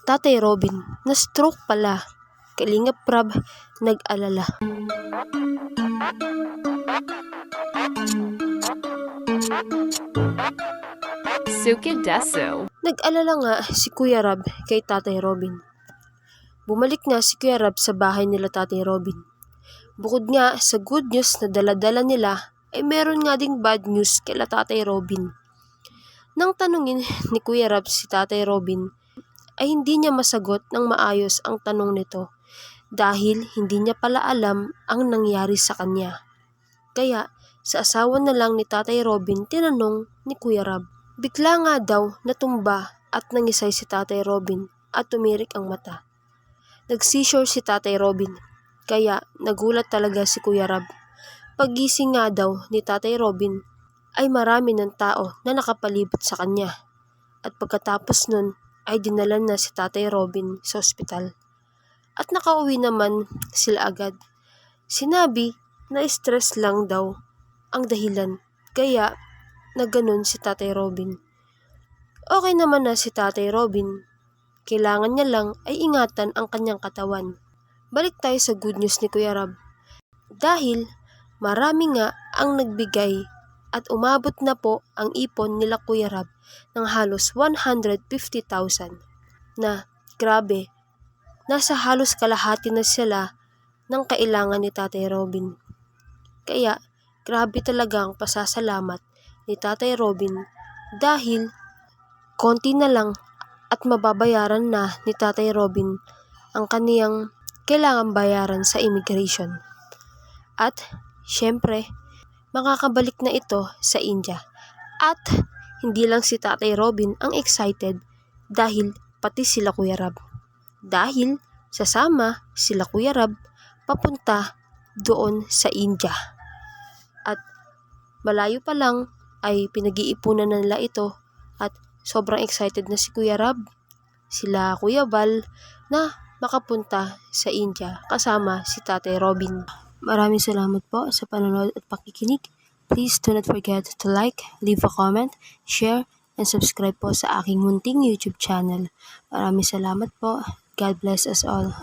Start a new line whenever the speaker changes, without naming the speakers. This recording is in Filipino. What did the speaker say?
Tatay Robin, na-stroke pala. Kalingap Rab, nag-alala.
Sukidesu.
Nag-alala nga si Kuya Rab kay Tatay Robin. Bumalik nga si Kuya Rab sa bahay nila Tatay Robin. Bukod nga sa good news na dala-dala nila, ay meron nga ding bad news kay Tatay Robin. Nang tanungin ni Kuya Rab si Tatay Robin, ay hindi niya masagot ng maayos ang tanong nito dahil hindi niya pala alam ang nangyari sa kanya. Kaya sa asawa na lang ni Tatay Robin tinanong ni Kuya Rab. Bigla nga daw natumba at nangisay si Tatay Robin at tumirik ang mata. Nag-seizure si Tatay Robin, kaya nagulat talaga si Kuya Rab. Paggising nga daw ni Tatay Robin ay marami ng tao na nakapalibot sa kanya. At pagkatapos nun ay dinala na si Tatay Robin sa ospital. At nakauwi naman sila agad. Sinabi na stress lang daw ang dahilan, kaya nagganon si Tatay Robin. Okay naman na si Tatay Robin. Kailangan niya lang ay ingatan ang kanyang katawan. Balik tayo sa good news ni Kuya Rab. Dahil marami nga ang nagbigay at umabot na po ang ipon nila Kuya Rab ng halos 150,000 na grabe. Nasa halos kalahati na sila ng kailangan ni Tatay Robin. Kaya grabe talaga ang pasasalamat ni Tatay Robin dahil konti na lang at mababayaran na ni Tatay Robin ang kaniyang kailangan bayaran sa immigration. At syempre, makakabalik na ito sa India. At hindi lang si Tatay Robin ang excited dahil pati sila Kuya Rab. Dahil sasama sila Kuya Rab papunta doon sa India. At malayo pa lang ay pinag-iipunan na nila ito at sobrang excited na si Kuya Rab, sila Kuya Val na makapunta sa India kasama si Tatay Robin. Maraming salamat po sa panonood at pakikinig. Please do not forget to like, leave a comment, share, and subscribe po sa aking munting YouTube channel. Maraming salamat po. God bless us all.